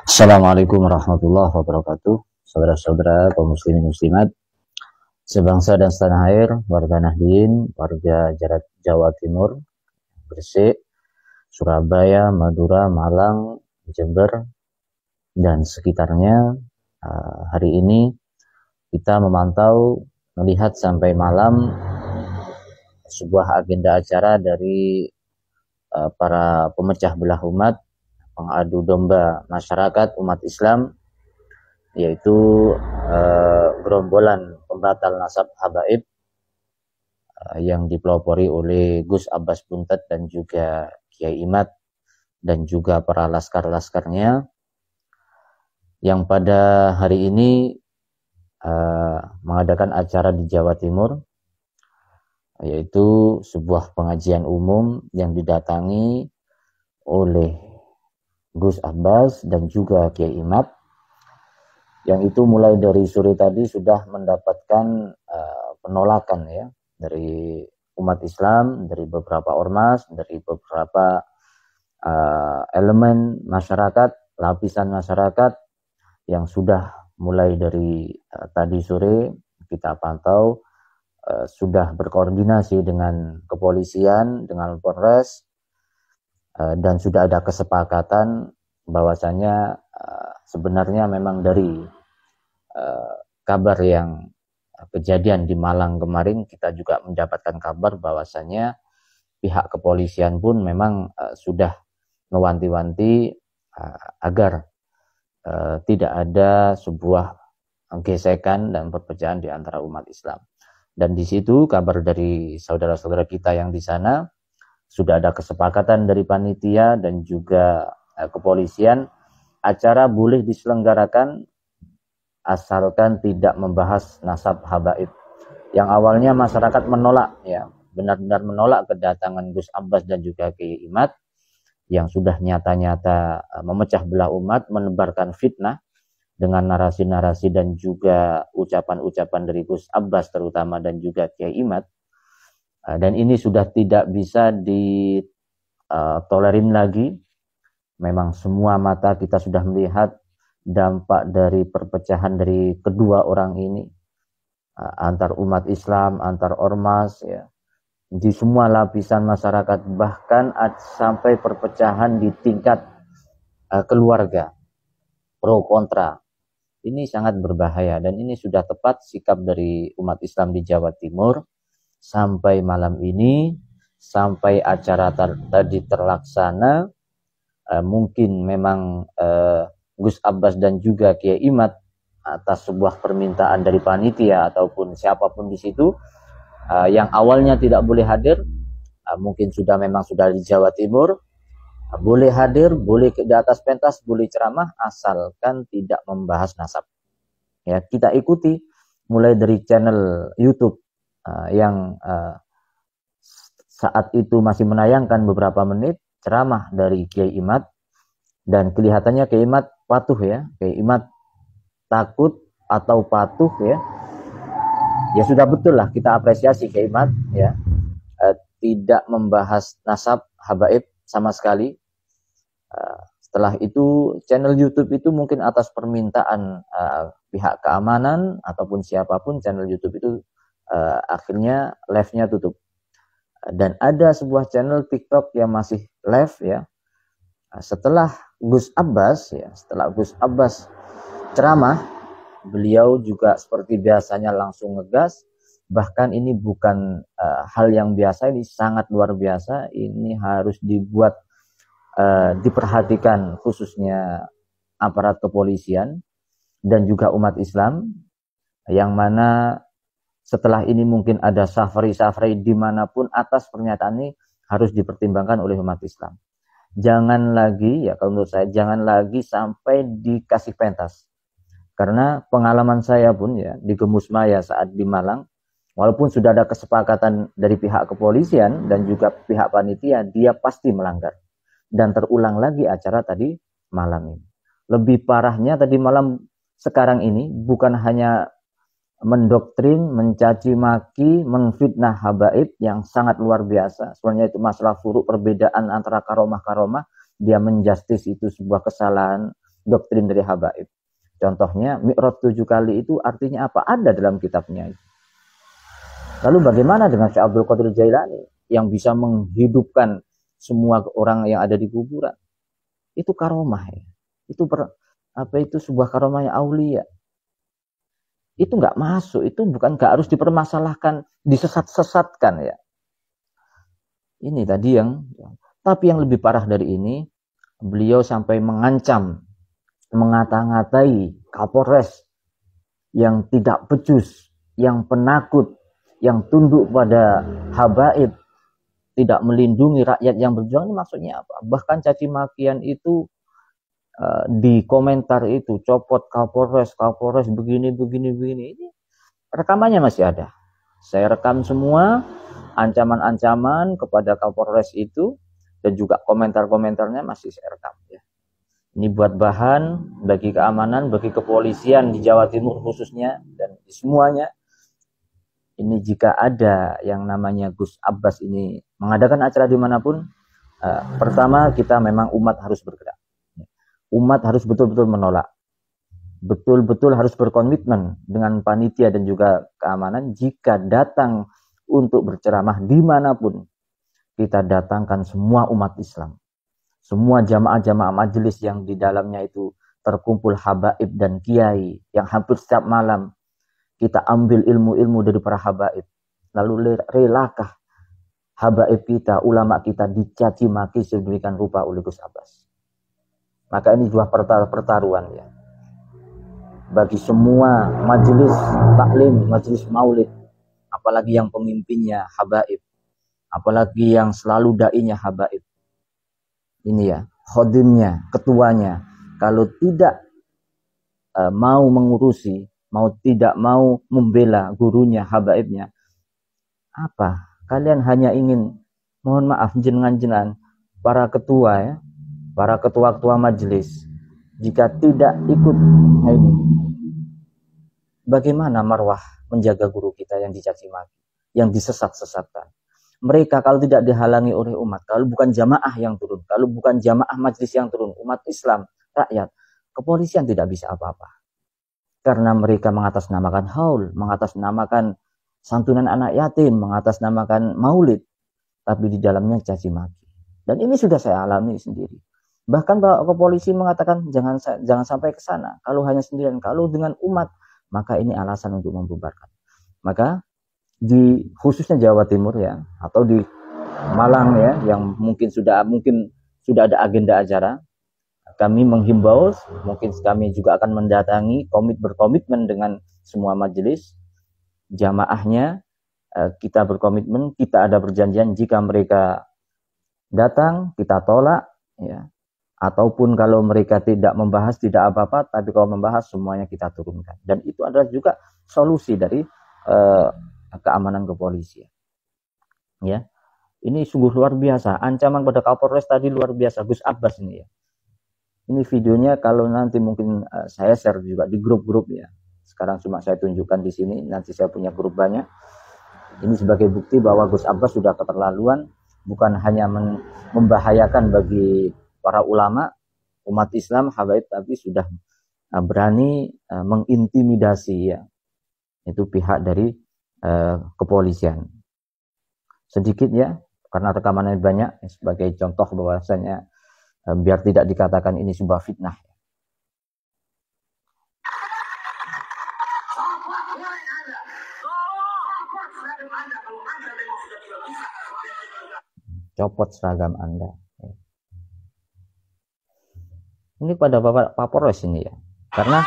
Assalamualaikum warahmatullahi wabarakatuh. Saudara-saudara kaum muslimin muslimat sebangsa dan setanah air, warga Nahdien, warga Jawa Timur, Gresik, Surabaya, Madura, Malang, Jember, dan sekitarnya. Hari ini kita memantau, melihat sampai malam sebuah agenda acara dari para pemecah belah umat, pengadu domba masyarakat umat Islam, yaitu gerombolan pembatal nasab habaib yang dipelopori oleh Gus Abbas Buntet dan juga Kiai Imad dan juga para laskar-laskarnya, yang pada hari ini mengadakan acara di Jawa Timur, yaitu sebuah pengajian umum yang didatangi oleh Gus Abbas dan juga Kiai Imad, yang itu mulai dari sore tadi sudah mendapatkan penolakan ya dari umat Islam, dari beberapa ormas, dari beberapa elemen masyarakat, lapisan masyarakat, yang sudah mulai dari tadi sore kita pantau sudah berkoordinasi dengan kepolisian, dengan Polres, dan sudah ada kesepakatan bahwasanya sebenarnya memang dari kabar yang kejadian di Malang kemarin, kita juga mendapatkan kabar bahwasanya pihak kepolisian pun memang sudah mewanti-wanti agar tidak ada sebuah gesekan dan perpecahan di antara umat Islam. Dan di situ kabar dari saudara-saudara kita yang di sana, sudah ada kesepakatan dari panitia dan juga kepolisian, acara boleh diselenggarakan asalkan tidak membahas nasab habaib. Yang awalnya masyarakat menolak, ya, benar-benar menolak kedatangan Gus Abbas dan juga Kiai Imad yang sudah nyata-nyata memecah belah umat, menebarkan fitnah dengan narasi-narasi dan juga ucapan-ucapan dari Gus Abbas terutama dan juga Kiai Imad. Dan ini sudah tidak bisa ditolerin lagi. Memang semua mata kita sudah melihat dampak dari perpecahan dari kedua orang ini, antar umat Islam, antar ormas, ya, di semua lapisan masyarakat, bahkan sampai perpecahan di tingkat keluarga, pro kontra. Ini sangat berbahaya dan ini sudah tepat sikap dari umat Islam di Jawa Timur. Sampai malam ini, sampai acara tadi terlaksana, mungkin memang Gus Abbas dan juga Kiai Imad atas sebuah permintaan dari panitia ataupun siapapun di situ yang awalnya tidak boleh hadir, mungkin memang sudah di Jawa Timur, boleh hadir, boleh di atas pentas, boleh ceramah, asalkan tidak membahas nasab. Ya, kita ikuti mulai dari channel YouTube yang saat itu masih menayangkan beberapa menit ceramah dari Kiai Imad, dan kelihatannya Kiai Imad patuh ya. Kiai Imad takut atau patuh ya. Ya sudah, betul lah, kita apresiasi Kiai Imad ya, tidak membahas nasab habaib sama sekali. Setelah itu channel YouTube itu mungkin atas permintaan pihak keamanan ataupun siapapun, channel YouTube itu akhirnya live-nya tutup. Dan ada sebuah channel TikTok yang masih live ya. Setelah Gus Abbas ceramah, beliau juga seperti biasanya langsung ngegas. Bahkan ini bukan hal yang biasa, ini sangat luar biasa. Ini harus dibuat diperhatikan khususnya aparat kepolisian dan juga umat Islam, yang mana setelah ini mungkin ada safari-safari dimanapun, atas pernyataan ini harus dipertimbangkan oleh umat Islam. Jangan lagi, ya kalau menurut saya, jangan lagi sampai dikasih pentas. Karena pengalaman saya pun ya di Gemus Maya saat di Malang, walaupun sudah ada kesepakatan dari pihak kepolisian dan juga pihak panitia, dia pasti melanggar. Dan terulang lagi acara tadi malam ini. Lebih parahnya tadi malam, sekarang ini bukan hanya mendoktrin, mencaci maki, menfitnah habaib yang sangat luar biasa. Sebenarnya itu masalah furuk, perbedaan antara karomah-karomah. Dia menjustis itu sebuah kesalahan, doktrin dari habaib. Contohnya Mi'raj 7 kali itu artinya apa? Ada dalam kitabnya. Lalu bagaimana dengan Syekh Abdul Qadir Jailani yang bisa menghidupkan semua orang yang ada di kuburan? Itu karomah ya. Itu sebuah karomah yang aulia. Itu nggak masuk, itu bukan nggak harus dipermasalahkan, disesat-sesatkan ya. Ini tadi tapi yang lebih parah dari ini, beliau sampai mengancam, mengata-ngatai Kapolres yang tidak becus, yang penakut, yang tunduk pada habaib, tidak melindungi rakyat yang berjuang. Ini maksudnya apa? Bahkan caci makian itu di komentar itu, copot Kapolres begini. Ini rekamannya masih ada. Saya rekam semua ancaman-ancaman kepada Kapolres itu, dan juga komentar-komentarnya masih saya rekam ya. Ini buat bahan bagi keamanan, bagi kepolisian di Jawa Timur khususnya, dan di semuanya. Ini jika ada yang namanya Gus Abbas ini mengadakan acara dimanapun, pertama kita memang umat harus bergerak. Umat harus betul-betul menolak. Betul-betul harus berkomitmen dengan panitia dan juga keamanan. Jika datang untuk berceramah dimanapun, kita datangkan semua umat Islam. Semua jamaah-jamaah majelis yang di dalamnya itu terkumpul habaib dan kiai, yang hampir setiap malam kita ambil ilmu-ilmu dari para habaib. Lalu relakah habaib kita, ulama kita dicaci maki sedemikian rupa oleh Gus Abbas? Maka ini juga pertaruhan ya. Bagi semua majelis taklim, majelis maulid, apalagi yang pemimpinnya habaib, apalagi yang selalu dai-nya habaib. Ini ya, khodimnya, ketuanya, kalau tidak mau mengurusi, tidak mau membela gurunya, habaibnya, apa? Kalian hanya ingin, mohon maaf jenengan-jenengan, para ketua ya, para ketua-ketua majelis, jika tidak ikut, ini, bagaimana marwah menjaga guru kita yang dicaci maki, yang disesat-sesatkan? Mereka kalau tidak dihalangi oleh umat, kalau bukan jamaah yang turun, kalau bukan jamaah majelis yang turun, umat Islam, rakyat, kepolisian tidak bisa apa-apa. Karena mereka mengatasnamakan haul, mengatasnamakan santunan anak yatim, mengatasnamakan maulid, tapi di dalamnya caci maki. Dan ini sudah saya alami sendiri. Bahkan Bapak Polisi mengatakan jangan sampai ke sana. Kalau hanya sendirian, kalau dengan umat, maka ini alasan untuk membubarkan. Maka di khususnya Jawa Timur ya, atau di Malang ya, yang mungkin sudah ada agenda acara, kami menghimbau, mungkin kami juga akan mendatangi, berkomitmen dengan semua majelis jamaahnya, kita berkomitmen, kita ada perjanjian, jika mereka datang kita tolak ya. Ataupun kalau mereka tidak membahas, tidak apa-apa, tapi kalau membahas semuanya kita turunkan. Dan itu adalah juga solusi dari keamanan kepolisian. Ya, ini sungguh luar biasa. Ancaman pada Kapolres tadi luar biasa, Gus Abbas ini ya. Ini videonya kalau nanti mungkin saya share juga di grup-grup ya. Sekarang cuma saya tunjukkan di sini, nanti saya punya grup banyak. Ini sebagai bukti bahwa Gus Abbas sudah keterlaluan, bukan hanya membahayakan bagi para ulama, umat Islam, habaib, tapi sudah berani mengintimidasi ya, itu pihak dari kepolisian. Sedikit ya, karena rekamannya banyak, sebagai contoh bahwasanya biar tidak dikatakan ini sebuah fitnah. Copot seragam Anda. Ini pada Pak Polres ini ya. Karena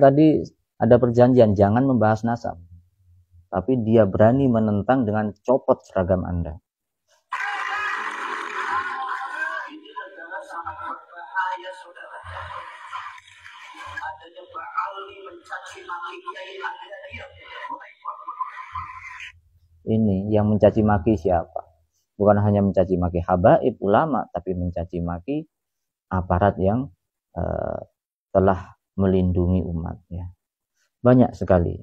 tadi ada perjanjian jangan membahas nasab. Tapi dia berani menentang dengan copot seragam Anda. Ini yang mencaci maki siapa? Bukan hanya mencaci maki habaib, ulama, tapi mencaci maki aparat yang telah melindungi umat ya. Banyak sekali